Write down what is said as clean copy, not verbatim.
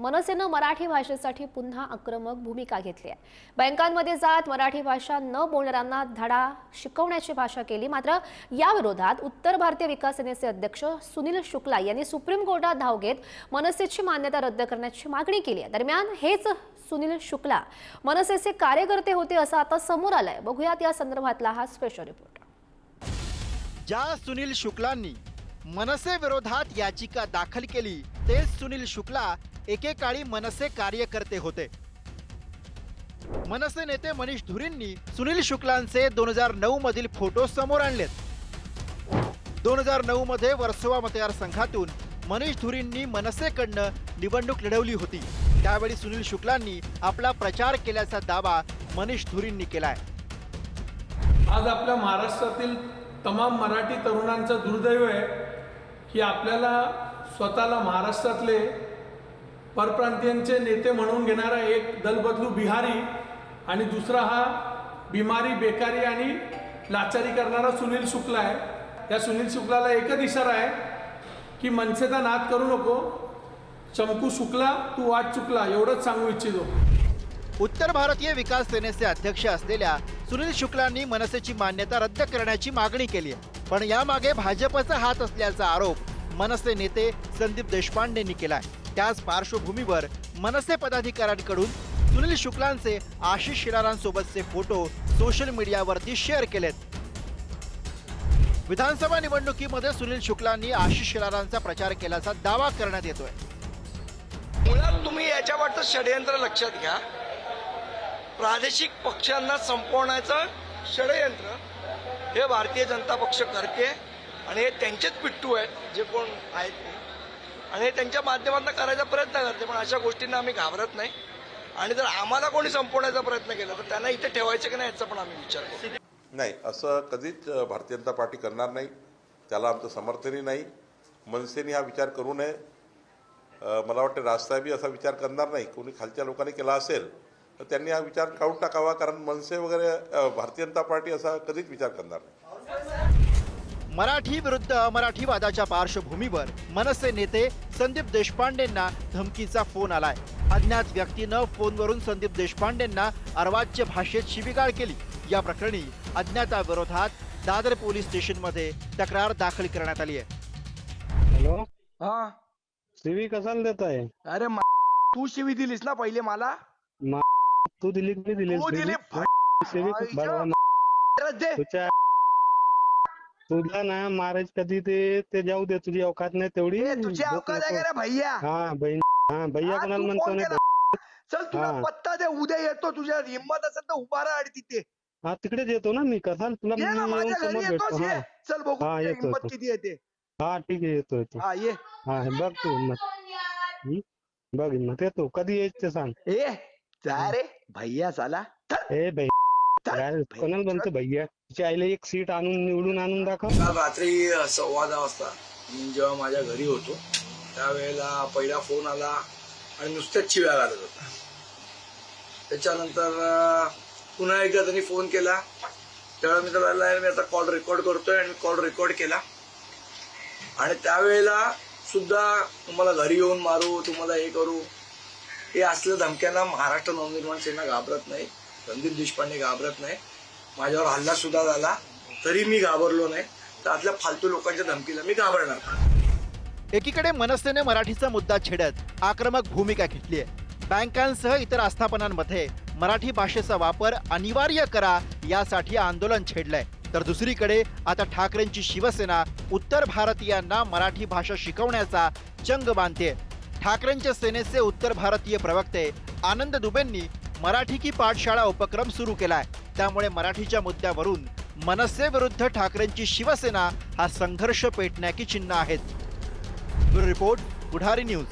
मनसेनं मराठी भाषेसाठी पुन्हा आक्रमक भूमिका घेतली आहे। बँकांमध्ये जात मराठी भाषा न बोलणाऱ्यांना धडा शिकवण्याची भाषा केली। मात्र या विरोधात उत्तर भारतीय विकास सेनेचे अध्यक्ष सुनील शुक्ला यांनी सुप्रीम कोर्टात धाव घेत मनसेची मान्यता रद्द करण्याची मागणी केली आहे। दरम्यान हेच सुनील शुक्ला मनसेचे कार्यकर्ते होते असं आता समोर आलंय। बघूयात या संदर्भातला हा स्पेशल रिपोर्ट। ज्या सुनील शुक्लांनी मनसे विरोधात याचिका दाखल केली तेच सुनील शुक्ला एकेकाळी मनसे कार्यकर्ते होते। मनसे नेते मनीष धुरींनी सुनील शुक्लांचे 2009 मधील फोटो समोर आणलेत। 2009 मध्ये वर्सोवा मतदारसंघातून मनीष धुरींनी मनसेकडनं निवडणूक लढवली होती। त्यावेळी सुनील शुक्लांनी आपला प्रचार केल्याचा दावा मनीष धुरींनी केलाय। आज आपल्या महाराष्ट्रातील तमाम मराठी तरुणांचं दुर्दैव आहे की आपल्याला स्वतःला महाराष्ट्रातले परप्रांतीयांचे नेते म्हणून घेणारा एक दलबदलू बिहारी आणि दुसरा हा बिमारी बेकारी आणि लाचारी करणारा सुनील शुक्ला आहे। या सुनील शुक्लाला एकच इशारा आहे की मनसेचा नाद करू नको, चमकू शुक्ला तू वाट चुकला, एवढंच सांगू इच्छितो। उत्तर भारतीय विकास सेनेचे अध्यक्ष असलेल्या सुनील शुक्लांनी मनसेची मान्यता रद्द करण्याची मागणी केली आहे। पण यामागे भाजपचा हात असल्याचा आरोप मनसे नेते संदीप देशपांडेंनी केलाय। त्याच पार्श्वभूमीवर मनसे पदाधिकाऱ्यांकडून सुनील शुक्लांचे आशिष शेलारांसोबतचे फोटो सोशल मीडियावरती शेअर केलेत। विधानसभा निवडणुकीमध्ये सुनील शुक्लांनी आशिष शेलारांचा प्रचार केल्याचा दावा करण्यात येतोय। मुळात तुम्ही याच्यावरचं षडयंत्र लक्षात घ्या। प्रादेशिक पक्षांना संपवण्याचं षडयंत्र हे भारतीय जनता पक्ष करते आणि हे त्यांचेच पिट्टू आहेत जे कोण आहेत ते, आणि हे त्यांच्या माध्यमातून करायचा प्रयत्न करते। पण अशा गोष्टींना आम्ही घाबरत नाही आणि जर आम्हाला कोणी संपवण्याचा प्रयत्न केला तर त्यांना इथे ठेवायचं की नाही याचा पण आम्ही विचार करू। नाही, असं कधीच भारतीय जनता पार्टी करणार नाही, त्याला आमचं समर्थनही नाही। मनसेने हा विचार करू नये। मला वाटतं राजसाहेबही असा विचार करणार नाही। कोणी खालच्या लोकांनी केला असेल तर त्यांनी हा विचार काढून टाकावा, कारण मनसे वगैरे भारतीय जनता पार्टी असा कधीच विचार करणार नाही। मराठी विरुद्ध अमराठीवादाच्या पार्श्वभूमीवर मनसे नेते संदीप देशपांडेंना धमकीचा फोन आलाय। अज्ञात व्यक्तीनं फोनवरून संदीप देशपांडेंना अर्वाच्य भाषेत शिवीगाळ केली। या प्रकरणी अज्ञाताविरोधात दादर पोलीस स्टेशनमध्ये तक्रार दाखल करण्यात आली आहे। हॅलो, हा, शिवी कशाला देत आहे? अरे तू शिवी दिलीस ना पहिले मला, तू दिली की दिलीस? तू दिली शिवी बडवा दे। तुला ना महाराज कधी ते जाऊ दे, तुझी अवकात नाही तेवढी। तुझी अवकात आहे का भैया? हा बहीण, हा भैया कोणाला म्हणतो ना? चल तुला पत्ता दे, उद्या येतो, तुझ्या हिंमत असेल तर उभा राहा आणि तिथे। हा तिकडेच येतो ना मी, कसाल तुला ये ना, माझ्या घरी येतोस, ये. चल बघू हा, तुझी येतो, हिंमत येतो. किती येते। हा ठीक आहे, येतो येतो। हा ये। हा बघ तू हिंमत, बघ हिंमत, येतो कधी यायचं ते सांग। ए जा रे भैया साला। ए भाई कोणाला म्हणतो भैया? तिच्या आईला एक सीट आणून निवडून आणून दाखव। काल रात्री 10:15 वाजता मी जेव्हा माझ्या घरी होतो त्यावेळेला पहिला फोन आला आणि नुसत्याच शिव्या घालत होता। त्याच्यानंतर पुन्हा एकदा त्यांनी फोन केला, त्यावेळेला मी त्याला मी आता कॉल रेकॉर्ड करतोय आणि कॉल रेकॉर्ड केला आणि त्यावेळेला सुद्धा तुम्हाला घरी येऊन मारू, तुम्हाला हे करू, हे असल्या धमक्यांना महाराष्ट्र नवनिर्माण सेना घाबरत नाही, संदीप देशपांडे घाबरत नाही। माझ्यावर हल्ला सुद्धा झाला तरी मी घाबरलो नाही, तर आतल्या फालतू लोकांच्या धमकीला मी घाबरणार नाही। एकीकडे मनसेने मराठीचा मुद्दा छेडत आक्रमक भूमिका घेतली आहे। बँकांसह इतर आस्थापनांमध्ये मराठी भाषेचा वापर अनिवार्य करा यासाठी आंदोलन छेडलंय। तर दुसरीकडे आता ठाकरेंची शिवसेना उत्तर भारतीयांना मराठी भाषा शिकवण्याचा चंग बांधते। ठाकरेंच्या सेनेचे उत्तर भारतीय प्रवक्ते आनंद दुबेंनी मराठी की पाठशाळा उपक्रम सुरू केलाय। त्यामुळे मराठीच्या मुद्द्यावरून मनसे विरुद्ध ठाकरेंची शिवसेना हा संघर्ष पेटण्याची चिन्ह आहेत। ब्युरो रिपोर्ट, पुढारी न्यूज।